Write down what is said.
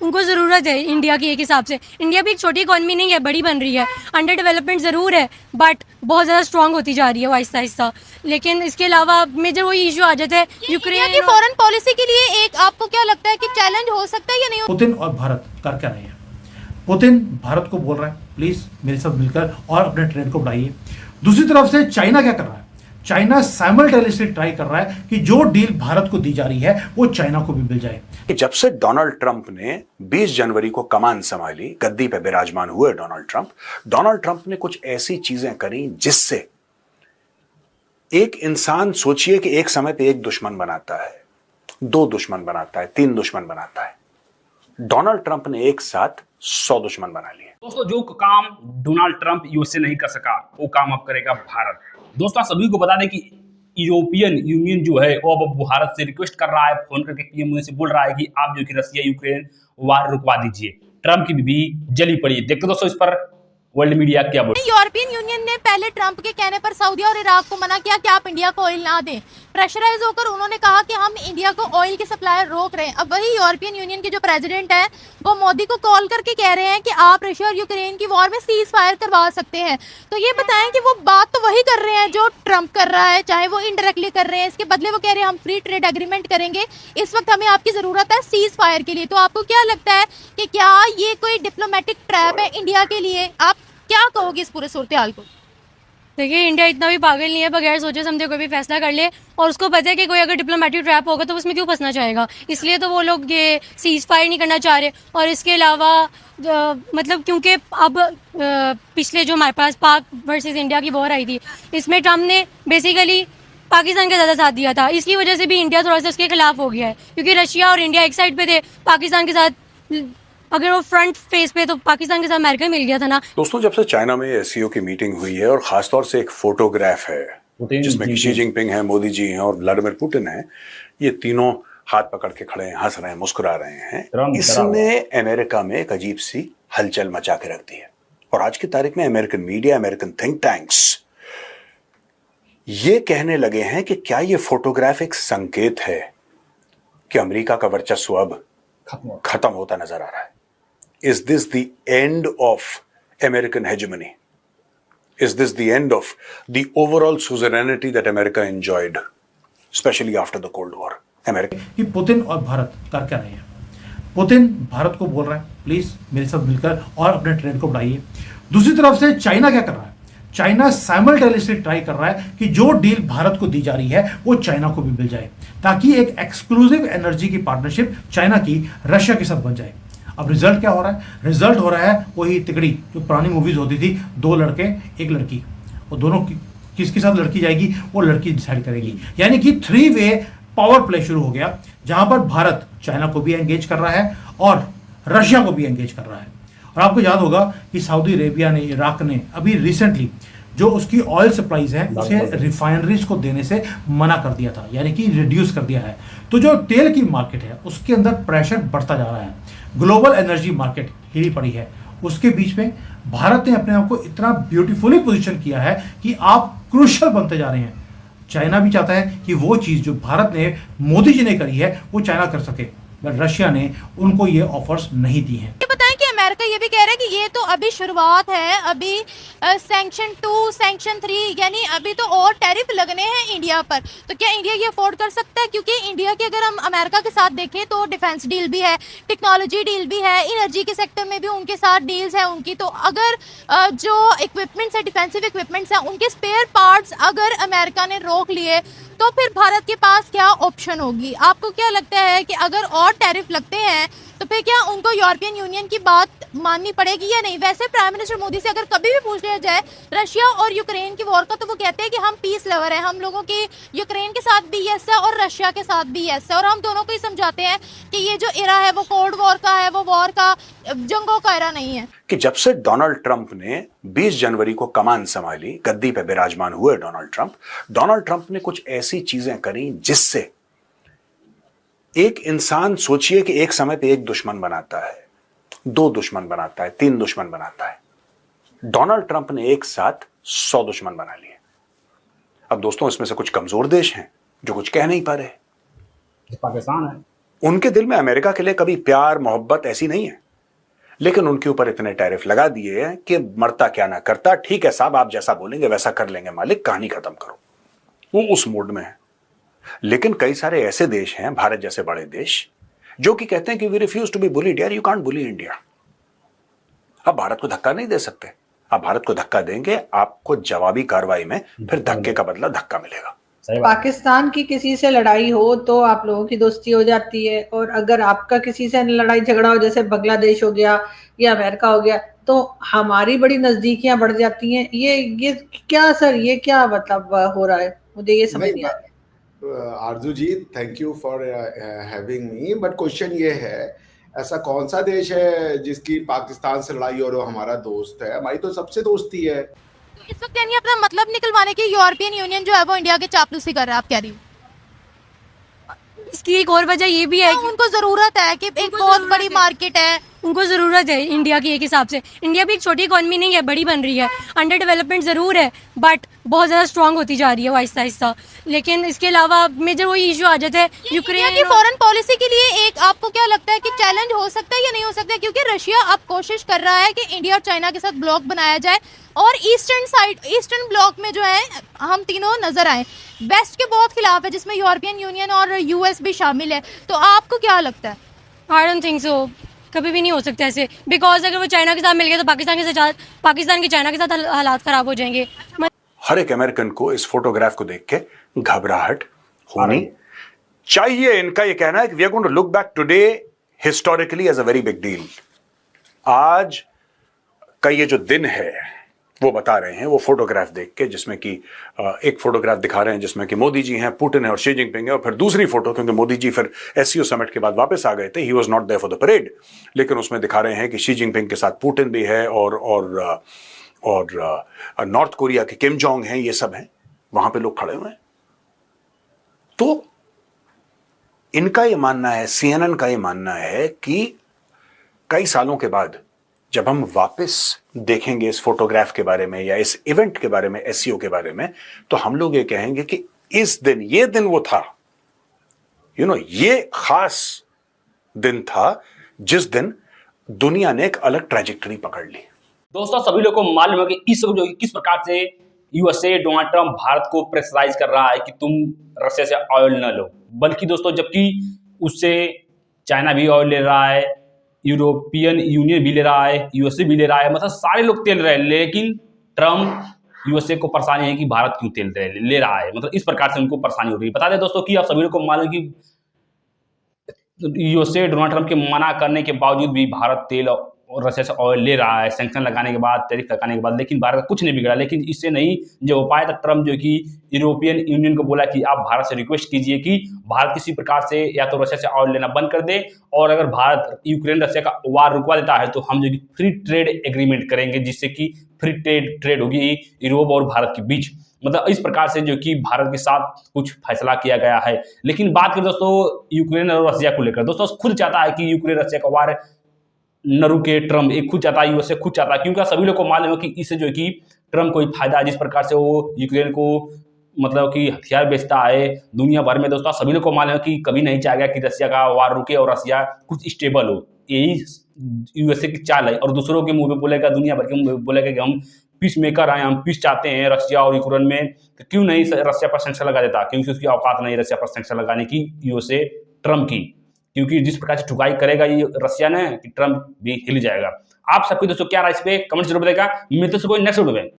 उनको ज़रूरत है इंडिया की एक हिसाब से। इंडिया भी एक छोटी इकॉनमी नहीं है, बड़ी बन रही है, अंडर डेवलपमेंट ज़रूर है बट बहुत ज़्यादा स्ट्रॉन्ग होती जा रही है वो आहिस्ता आहिस्ता। लेकिन इसके अलावा मेजर वही इशू आ जाता है इंडिया यूक्रेन की फॉरेन पॉलिसी के लिए एक आपको क्या लगता है कि चैलेंज हो सकता है या नहीं? पुतिन और भारत कर क्या रहे हैं? पुतिन भारत को बोल रहा है प्लीज मेरे साथ मिलकर और अपने ट्रेड को बढ़ाइए। दूसरी तरफ से चाइना क्या कर रहा है? चाइना साइमल्टेनियसली ट्राई कर रहा है कि जो डील भारत को दी जा रही है वो चाइना को भी मिल जाए। कि जब से डोनाल्ड ट्रंप ने 20 जनवरी को कमान संभाली, गद्दी पे विराजमान हुए डोनाल्ड ट्रंप ने कुछ ऐसी चीजें करी जिससे एक इंसान, सोचिए कि एक समय पे एक दुश्मन बनाता है, 2 दुश्मन बनाता है, 3 दुश्मन बनाता है। डोनाल्ड ट्रंप ने एक साथ 100 दुश्मन बना लिए। दोस्तों, जो काम डोनाल्ड ट्रंप यूएसए नहीं कर सका वो काम अब करेगा भारत। दोस्तों, सभी को बता दें कि यूरोपियन यूनियन जो है वो अब भारत से रिक्वेस्ट कर रहा है, फोन करके पीएम मोदी से बोल रहा है कि आप जो कि रसिया यूक्रेन वार रुकवा दीजिए। ट्रंप की बीवी जली पड़ी। देखते दोस्तों इस पर वर्ल्ड मीडिया क्या बोल। यूरोपियन यूनियन ने पहले ट्रंप के कहने पर सऊदी और इराक को मना किया कि आप इंडिया को ऑयल ना दें। प्रेशराइज होकर उन्होंने कहा कि हम इंडिया को ऑयल की सप्लाई रोक रहे हैं। अब वही यूरोपियन यूनियन के जो प्रेसिडेंट है वो मोदी को कॉल करके कह रहे हैं कि आप रशिया और यूक्रेन की वॉर में सीज फायर करवा सकते हैं। तो ये बताएं कि वो बात तो वही कर रहे हैं जो ट्रंप कर रहा है, चाहे वो इनडायरेक्टली कर रहे हैं। इसके बदले वो कह रहे हैं हम फ्री ट्रेड एग्रीमेंट करेंगे, इस वक्त हमें आपकी जरूरत है सीज फायर के लिए। तो आपको क्या लगता है कि क्या ये कोई डिप्लोमेटिक ट्रैप है इंडिया के लिए? आप क्या कहोगे इस पूरे सूरत हाल को? देखिए, इंडिया इतना भी पागल नहीं है बगैर सोचे समझे कोई भी फैसला कर ले, और उसको पता है कि कोई अगर डिप्लोमेटिक ट्रैप होगा तो उसमें क्यों फंसना चाहेगा। इसलिए तो वो लोग ये सीज फायर नहीं करना चाह रहे। और इसके अलावा मतलब क्योंकि अब पिछले जो हमारे पास पाक वर्सेस इंडिया की वॉर आई थी, इसमें ट्रम्प ने बेसिकली पाकिस्तान का ज़्यादा साथ दिया था। इसकी वजह से भी इंडिया थोड़ा सा उसके खिलाफ हो गया है, क्योंकि रशिया और इंडिया एक साइड पे थे, पाकिस्तान के साथ अगर वो फ्रंट फेस पे तो पाकिस्तान के साथ अमेरिका मिल गया था ना। दोस्तों, जब से चाइना में एससीओ की मीटिंग हुई है और खासतौर से एक फोटोग्राफ है जिसमें शी जिनपिंग है, मोदी जी हैं और व्लादिमीर पुतिन है, ये तीनों हाथ पकड़ के खड़े हैं, हंस रहे हैं, मुस्कुरा रहे हैं। इसने अमेरिका में एक अजीब सी हलचल मचा के रख दी है। और आज की तारीख में American media, American think tanks ये कहने लगे हैं कि क्या ये फोटोग्राफ एक संकेत है कि अमेरिका का वर्चस्व अब खत्म होता नजर आ रहा है। Is this the end of American hegemony? Is this the end of the overall suzerainty that America enjoyed, especially after the Cold War? America कि पुतिन और भारत कर क्या रहे हैं? पुतिन भारत को बोल रहा है प्लीज मेरे साथ मिलकर और अपने ट्रेड को बढ़ाइए। दूसरी तरफ से चाइना क्या कर रहा है? चाइना साइमल्टेनियसली ट्राई कर रहा है कि जो डील भारत को दी जा रही है वो चाइना को भी मिल जाए, ताकि एक एक्सक्लूसिव एनर्जी की पार्टनरशिप चाइना की रशिया के साथ बन जाए। अब रिजल्ट क्या हो रहा है? रिजल्ट हो रहा है वही तिकड़ी जो पुरानी मूवीज होती थी, 2 लड़के 1 लड़की, और दोनों किसके साथ लड़की जाएगी वो लड़की डिसाइड करेगी। यानी कि 3 वे पावर प्ले शुरू हो गया, जहां पर भारत चाइना को भी एंगेज कर रहा है और रशिया को भी एंगेज कर रहा है। और आपको याद होगा कि सऊदी अरेबिया ने, इराक ने अभी रिसेंटली जो उसकी ऑयल सप्लाईज है उसे रिफाइनरीज को देने से मना कर दिया था, यानी कि रिड्यूस कर दिया है। तो जो तेल की मार्केट है उसके अंदर प्रेशर बढ़ता जा रहा है, ग्लोबल एनर्जी मार्केट हिली पड़ी है। उसके बीच में भारत ने अपने आप को इतना ब्यूटीफुली पोजीशन किया है कि आप क्रूशियल बनते जा रहे हैं। चाइना भी चाहता है कि वो चीज़ जो भारत ने, मोदी जी ने करी है वो चाइना कर सके, बट रशिया ने उनको ये ऑफर्स नहीं दी हैं। अमेरिका ये भी कह रहा है कि ये तो अभी शुरुआत है, अभी सैंक्शन 2, सैंक्शन 3, यानी अभी तो और टैरिफ लगने हैं इंडिया पर। तो क्या इंडिया ये अफोर्ड कर सकता है? क्योंकि इंडिया की अगर हम अमेरिका के साथ देखें तो डिफेंस डील भी है, टेक्नोलॉजी डील भी है, एनर्जी के सेक्टर में भी उनके साथ डील्स हैं उनकी। तो अगर जो इक्विपमेंट्स है, डिफेंसिव इक्विपमेंट्स हैं, उनके स्पेयर पार्ट्स अगर अमेरिका ने रोक लिए तो फिर भारत के पास क्या ऑप्शन होगी? आपको क्या लगता है कि अगर और टैरिफ लगते हैं तो फिर क्या उनको यूरोपियन यूनियन की बात माननी पड़ेगी या नहीं? वैसे प्राइम मिनिस्टर मोदी से अगर कभी भी पूछ लिया जाए रशिया और यूक्रेन की वॉर का, तो वो कहते हैं कि हम पीस लवर हैं, हम लोगों की यूक्रेन के साथ भी यस है और रशिया के साथ भी यस है, और हम दोनों को ही समझाते हैं कि ये जो इरा है वो कोल्ड वॉर का है, वो वॉर का, जंगों का इरा नहीं है। कि जब से डोनाल्ड ट्रंप ने 20 जनवरी को कमान संभाली, गद्दी पे विराजमान हुए डोनाल्ड ट्रंप ने कुछ ऐसी चीजें करी जिससे एक इंसान, सोचिए कि एक समय पे एक दुश्मन बनाता है, 2 दुश्मन बनाता है, 3 दुश्मन बनाता है। डोनाल्ड ट्रंप ने एक साथ 100 दुश्मन बना लिए। अब दोस्तों, इसमें से कुछ कमजोर देश हैं जो कुछ कह नहीं पा रहे। पाकिस्तान है, उनके दिल में अमेरिका के लिए कभी प्यार मोहब्बत ऐसी नहीं है, लेकिन उनके ऊपर इतने टैरिफ लगा दिए हैं कि मरता क्या ना करता, ठीक है साहब आप जैसा बोलेंगे वैसा कर लेंगे मालिक, कहानी खत्म करो। वो उस मोड में है। लेकिन कई सारे ऐसे देश हैं, भारत जैसे बड़े देश, जो कि कहते हैं कि we refuse to be bullied. यार यू कांट बुली इंडिया। अब भारत को धक्का नहीं दे सकते। अब भारत को धक्का देंगे, आपको जवाबी कार्रवाई में फिर धक्के का बदला धक्का मिलेगा। सही बात। पाकिस्तान की किसी से लड़ाई हो तो आप लोगों की दोस्ती हो जाती है, और अगर आपका किसी से लड़ाई झगड़ा हो, जैसे बांग्लादेश हो गया या अमेरिका हो गया, तो हमारी बड़ी नजदीकियां बढ़ जाती हैं। ये क्या सर, ये क्या मतलब हो रहा है? मुझे ये समझ नहीं आ रहा। Arzoo ji, thank you for having me, but question ये है, ऐसा कौन सा देश है जिसकी पाकिस्तान से लड़ाई और वो हमारा दोस्त है? हमारी तो सबसे दोस्ती है। इस वक्त यानी अपना मतलब निकलवाने के यूरोपियन यूनियन जो है वो इंडिया के चापलूसी कर रहा है, आप कह रही हो? इसकी एक और वजह ये भी है कि उनको जरूरत है कि एक बहुत बड़ी मार्केट है, उनको ज़रूरत है इंडिया की। एक हिसाब से इंडिया भी एक छोटी इकॉनमी नहीं है, बड़ी बन रही है। अंडर डेवलपमेंट ज़रूर है, बट बहुत ज़्यादा स्ट्रांग होती जा रही है आहिस्ता आहिस्ता। लेकिन इसके अलावा मेजर वही इशू आ जाता है यूक्रेन की फॉरेन पॉलिसी के लिए एक आपको क्या लगता है कि चैलेंज हो सकता है या नहीं हो सकता है? क्योंकि रशिया अब कोशिश कर रहा है कि इंडिया और चाइना के साथ ब्लॉक बनाया जाए और ईस्टर्न ब्लॉक में जो है हम तीनों नजर आए। वेस्ट के बहुत खिलाफ है, जिसमें यूरोपियन यूनियन और यूएस भी शामिल है। तो आपको क्या लगता है? आई डोंट थिंक सो, कभी भी नहीं हो सकता ऐसे, बिकॉज अगर वो चाइना के साथ मिल गए तो पाकिस्तान के चाइना के साथ हालात खराब हो जाएंगे। हर एक अमेरिकन को इस फोटोग्राफ को देख के घबराहट होनी चाहिए। इनका यह कहना है कि we are going to look back today historically as a very big deal. आज का ये जो दिन है वो बता रहे हैं, वो फोटोग्राफ देख के, जिसमें कि एक फोटोग्राफ दिखा रहे हैं जिसमें कि मोदी जी हैं, पुतिन है और शी जिनपिंग है, और फिर दूसरी फोटो, क्योंकि मोदी जी फिर एससीओ समिट के बाद वापस आ गए थे, he was not there for the parade, लेकिन उसमें दिखा रहे हैं कि शी जिनपिंग के साथ पुतिन भी है और नॉर्थ कोरिया के किम जोंग हैं, ये सब हैं, वहां पे लोग खड़े हुए हैं। तो इनका ये मानना है, सीएनएन का ये मानना है कि कई सालों के बाद जब हम वापस देखेंगे इस फोटोग्राफ के बारे में या इस इवेंट के बारे में, एससीओ के बारे में, तो हम लोग ये कहेंगे कि इस दिन, ये दिन वो था, ये खास दिन था जिस दिन दुनिया ने एक अलग ट्रैजेक्टरी पकड़ ली। दोस्तों सभी लोगों को मालूम है कि इस वक्त जो किस प्रकार से यूएसए डोनाल्ड ट्रंप भारत को प्रेशराइज कर रहा है कि तुम रशिया से ऑयल न लो, बल्कि दोस्तों जबकि उससे चाइना भी ऑयल ले रहा है, यूरोपियन यूनियन भी ले रहा है, यूएसए भी ले रहा है, मतलब सारे लोग तेल रहे हैं, लेकिन ट्रंप यूएसए को परेशानी है कि भारत क्यों तेल ले रहा है, मतलब इस प्रकार से उनको परेशानी हो रही है। बता दें दोस्तों कि आप सभी लोग को मालूम कि यूएसए डोनाल्ड ट्रंप के मना करने के बावजूद भी भारत तेल और रशिया से ऑयल ले रहा है, सैंक्शन लगाने के बाद, टैरिफ लगाने के बाद, लेकिन भारत का कुछ नहीं बिगड़ा। लेकिन इससे नहीं जो उपाय था, ट्रंप जो कि यूरोपियन यूनियन को बोला कि आप भारत से रिक्वेस्ट कीजिए कि भारत किसी प्रकार से या तो रशिया से ऑयल लेना बंद कर दे, और अगर भारत यूक्रेन रशिया का वार रुकवा देता है तो हम जो कि फ्री ट्रेड एग्रीमेंट करेंगे, जिससे कि फ्री ट्रेड होगी यूरोप और भारत के बीच। मतलब इस प्रकार से जो कि भारत के साथ कुछ फैसला किया गया है। लेकिन बात करें दोस्तों यूक्रेन और रशिया को लेकर, दोस्तों खुद चाहता है कि यूक्रेन रशिया का वार न रुके। ट्रंप एक खुद चाहता है, यूएसए खुद चाहता है, क्योंकि सभी लोग को मालूम है कि इससे जो कि ट्रंप को फायदा है, जिस प्रकार से वो यूक्रेन को मतलब कि हथियार बेचता है दुनिया भर में। दोस्तों सभी लोग को मालूम है कि कभी नहीं चाहेगा कि रशिया का वार रुके और रशिया कुछ स्टेबल हो, यही यूएसए की चाल है। और दूसरों के मुंह पे बोलेगा, दुनिया भर के मुंह पे बोलेगा कि हम पीस मेकर आए, हम पीस चाहते हैं रशिया और यूक्रेन में, तो क्यों नहीं रशिया पर सैंक्शन लगा देता, क्योंकि उसकी औकात नहीं रशिया पर सैंक्शन लगाने की यूएसए ट्रंप की, क्योंकि जिस प्रकार से ठुकाई करेगा ये रशिया ने कि ट्रंप भी हिल जाएगा। आप सबको दोस्तों क्या राय इस पे कमेंट जरूर बताएगा। मिलते हैं कोई नेक्स्ट वीडियो में।